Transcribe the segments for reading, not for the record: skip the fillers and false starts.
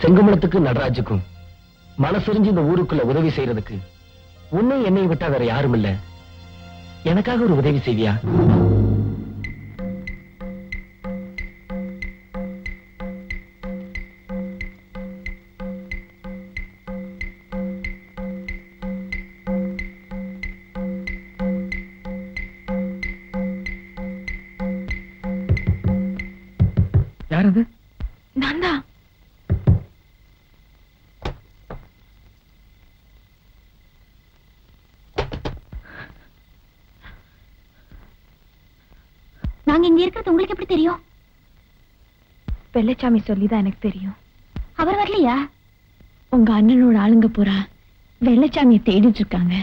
செங்கமலத்துக்கு நடராஜுக்கும் மனசெறிஞ்சு இந்த ஊருக்குள்ள உதவி செய்யறதுக்கு உன்னை என்னை விட்டா வேற யாரும் இல்ல. எனக்காக ஒரு உதவி செய்வியா? யார் அது? நான் தான். நாங்க இங்க இருக்கிறது உங்களுக்கு எப்படி தெரியும்? வெள்ளச்சாமி சொல்லிதான் எனக்கு தெரியும். அவர் வரலையா? உங்க அண்ணனோட ஆளுங்க பூரா வெள்ளச்சாமியை தேடிட்டு இருக்காங்க.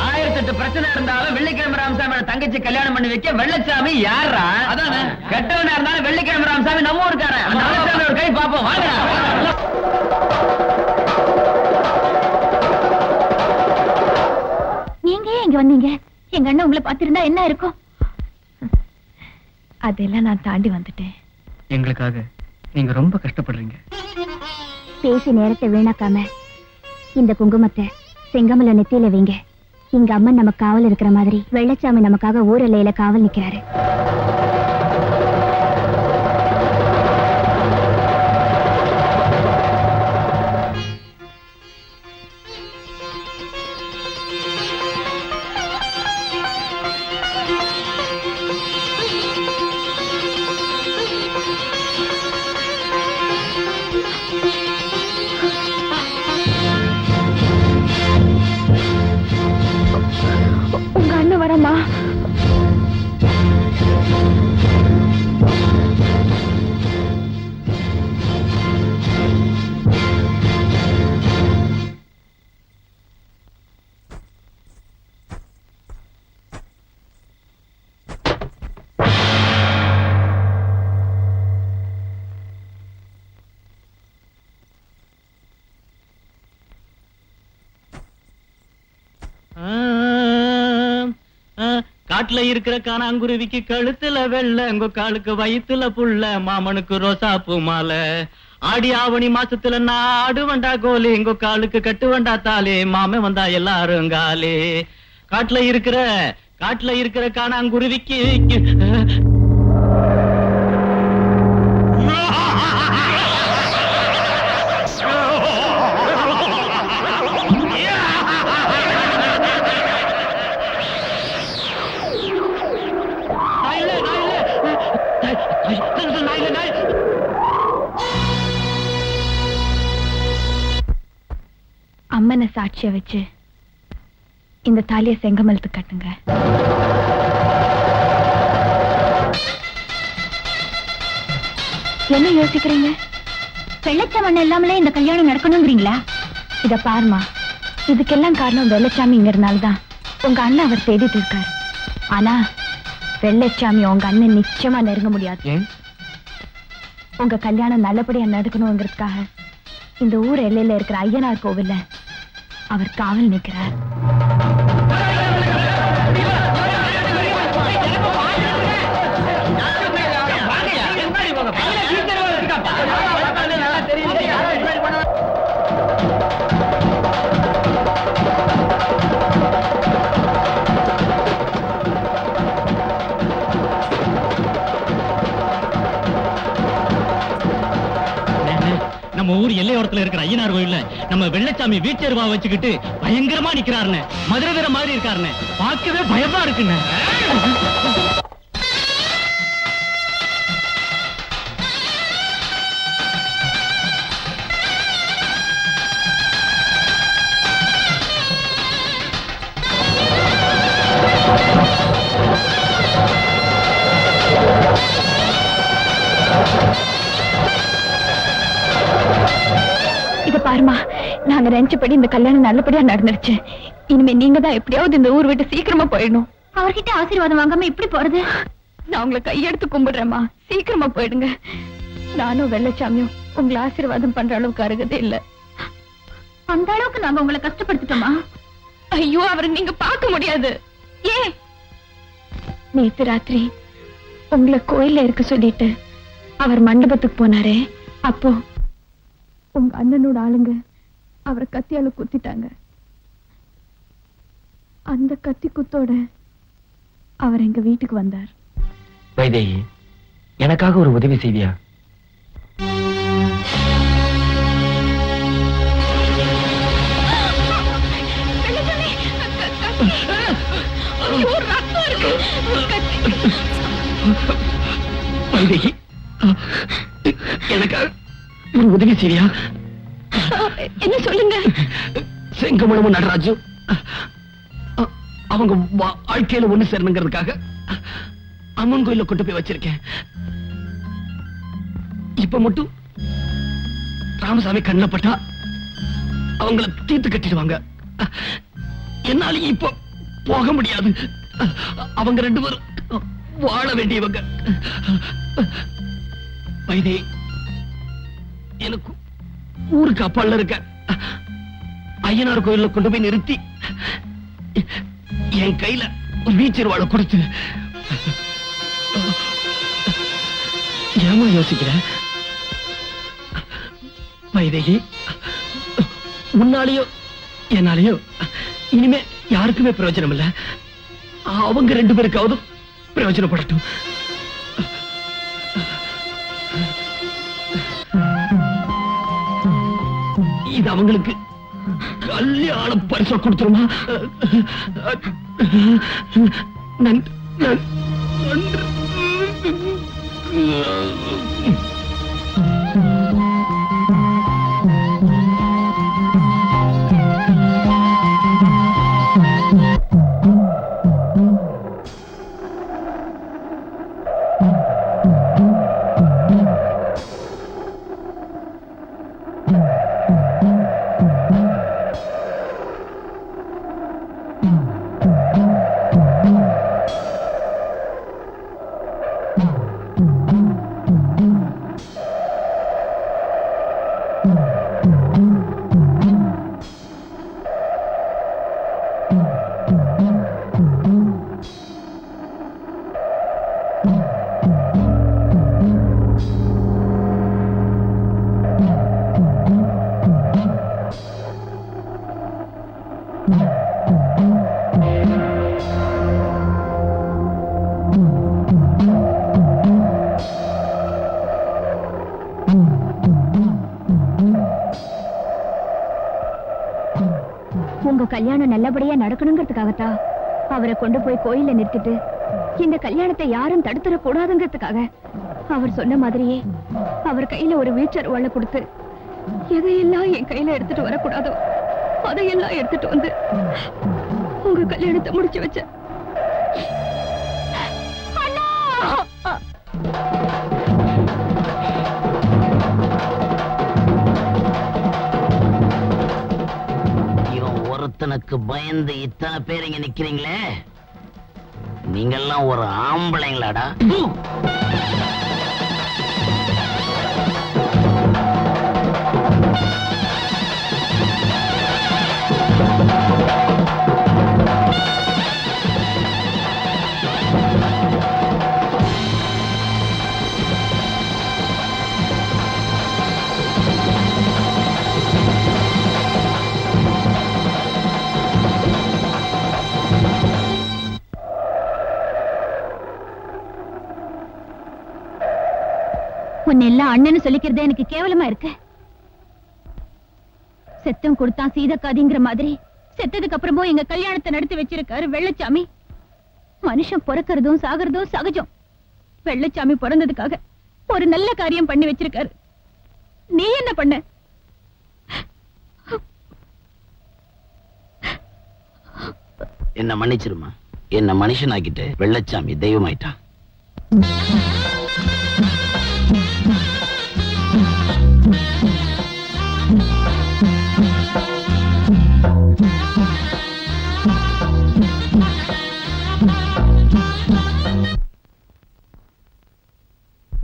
1008 பிரச்சனை இருந்தாலும் வெள்ளிக்கிழமை ராமசாமியோட தங்கச்சி கல்யாணம் பண்ணி வைக்க வெள்ளச்சாமி யாரா? அதானே கெட்டவனா இருந்தாலும் வெள்ளிக்கிழமை ராமசாமி நம்ம ஊருக்காரன். அந்த வெள்ளச்சாமியோட கை பாப்போம் வாங்க. நீங்க ஏன் இங்க வந்தீங்க? எங்க அண்ணன் உங்களை பார்த்திருந்தா என்ன இருக்கும்? அதெல்லாம் நான் தாண்டி வந்துட்டேன். எங்களுக்காக நீங்க ரொம்ப கஷ்டப்படுறீங்க. பேசி நேரத்தை வீணாக்காம இந்த குங்குமத்தை செங்கமல நெத்தியில வைங்க. இங்க அம்மன் நம்ம காவல் இருக்கிற மாதிரி வெள்ளச்சாமி நமக்காக ஊர் எல்லையில காவல் நிக்கிறாரு. உங்க அண்ணன் வரமா? காட்டுல இருக்கிற காணாங்குருவிக்கு கழுத்துல வெள்ள, உங்க காலுக்கு வயித்துல புள்ள, மாமனுக்கு ரோசா பூ மாலை, ஆடி ஆவணி மாசத்துல நாடு வண்டா கோலி, உங்க காலுக்கு கட்டு வண்டா தாலே, மாமன் வந்தா எல்லாரும் காலே. காட்டுல இருக்கிற காணாங்குருவிக்கு அம்மனை சாட்சிய வச்சு இந்த தாலிய செங்கமலத்துக்கு கட்டுங்க. என்ன யோசிக்கிறீங்க? வெள்ளச்சாமி இல்லாமலே இந்த கல்யாணம் நடக்கணுங்கிறீங்களா? இத பாருமா, இதுக்கெல்லாம் காரணம் வெள்ளச்சாமி இங்கறனாலதான் உங்க அண்ணன் அவர் தேடிட்டு இருக்காரு. ஆனா வெள்ளச்சாமி உங்க அண்ணன் நிச்சயமா நெருங்க முடியாது. உங்க கல்யாணம் நல்லபடியா நடக்கணுங்கிறதுக்காக இந்த ஊர் எல்லையில இருக்கிற ஐயனார் கோவில்ல அவர் காவல் நிற்கிறார். நம்ம ஊர் எல்லையோரத்துல இருக்கிற ஐயனார் கோயில்ல நம்ம வெள்ளச்சாமி வீச்சருவா வச்சுக்கிட்டு பயங்கரமா நிக்கிறாருன்னு, மதுரை வீர மாதிரி இருக்காருன்னு, பார்க்கவே பயமா இருக்குன்னு. இத பாருமா, நாங்க நினைச்சபடி இந்த கல்யாணம் நல்லபடியா நடந்துருச்சு. இனிமே நீங்க தான் எப்படியாவது இந்த ஊர் விட்டு சீக்கிரமா போயிடணும். அவர்கிட்ட ஆசீர்வாதம் வாங்காம எப்படி போறது? நான் உங்களை கையெடுத்து கும்பிடுறேம்மா, சீக்கிரமா போயிடுங்க. நானும் வெள்ளச்சாமியும் உங்களை ஆசீர்வாதம் பண்ற அளவுக்கு அருகதே இல்ல. அந்த அளவுக்கு நாங்க உங்களை கஷ்டப்படுத்திட்டோமா? ஐயோ, அவரை நீங்க பார்க்க முடியாது. ஏன்? நேத்து ராத்திரி உங்களை கோயில்ல இருக்க சொல்லிட்டு அவர் மண்டபத்துக்கு போனாரே, அப்போ உங்க அண்ணனோட ஆளுங்க அவரை கத்தியால குத்திட்டாங்க. அந்த கத்தி குத்தோட அவர் எங்க வீட்டுக்கு வந்தார். வைதேகி, எனக்காக ஒரு உதவி செய்வியா? வைதேகி, எனக்காக ஒரு உதவி செய்வியா? என்ன சொல்லுங்க. செங்கமலமும் நடராஜும் அவங்க வாழ்க்கையில ஒண்ணு சேரணுங்கிறதுக்காக அம்மன் கோயில கொண்டு போய் வச்சிருக்கேன். இப்ப மட்டும் ராமசாமி கண்ணில் பட்டா அவங்கள தீர்த்து கட்டிடுவாங்க. என்னால இப்ப போக முடியாது. அவங்க 2 பேரும் வாழ வேண்டியவங்க. வைதே, எனக்கு ஊருக்கு அப்பால இருக்க ஐயனார் கோயில்ல கொண்டு போய் நிறுத்தி என் கையில ஒரு வீச்சிருவாளை கொடுத்து. ஏமா யோசிக்கிற? வைதேகி, உன்னாலேயோ என்னாலேயோ இனிமே யாருக்குமே பிரயோஜனம் இல்ல. அவங்க 2 பேருக்காவது பிரயோஜனப்படட்டும். இது அவங்களுக்கு கல்யாண பரிசா கொடுத்துருமா? நன்றி. உங்க கல்யாணம் நல்லபடியா நடக்கணுங்கிறதுக்காகத்தான் அவரை கொண்டு போய் கோயில்ல நிறுத்திட்டு இந்த கல்யாணத்தை யாரும் தடுத்துட கூடாதுங்கிறதுக்காக அவர் சொன்ன மாதிரியே அவர் கையில ஒரு வீச்சர் வாழை கொடுத்து எதையெல்லாம் என் கையில எடுத்துட்டு வரக்கூடாதோ அதையெல்லாம் எடுத்துட்டு வந்து உங்க கல்யாணத்தை முடிச்சு வச்ச. ஒருத்தனுக்கு பயந்து இத்தனை பேர் இங்க நிக்கிறீங்களே, நீங்கெல்லாம் ஒரு ஆம்பளைங்களாடா? உன்னை எல்லாம் அண்ணன்னு சொல்லிக்கிறதே எனக்கு கேவலமா இருக்கு. செத்தம் கொடுத்தான் சீதக்காதிங்கிற மாதிரி செத்ததுக்கு அப்புறமும் எங்க கல்யாணத்தை நடத்தி வச்சிருக்காரு வெள்ளச்சாமி. மனுஷன் பிறக்கிறதும் சாகிறதும் சகஜம். வெள்ளச்சாமி பிறந்ததுக்காக ஒரு நல்ல காரியம் பண்ணி வச்சிருக்காரு. நீ என்ன பண்ண? என்ன மன்னிச்சிருமா. என்ன மனுஷனாக்கிட்டு வெள்ளச்சாமி தெய்வமாயிட்டான்.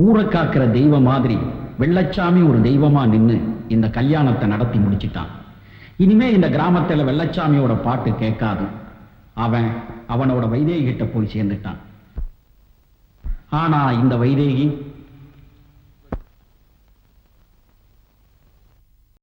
ஊரை காக்கிற தெய்வம் மாதிரி வெள்ளச்சாமி ஒரு தெய்வமா நின்னு இந்த கல்யாணத்தை நடத்தி முடிச்சிட்டான். இனிமே இந்த கிராமத்துல வெள்ளச்சாமியோட பாட்டு கேட்காது. அவனோட வைதேகி கிட்ட போய் சேர்ந்துட்டான். ஆனா இந்த வைதேகி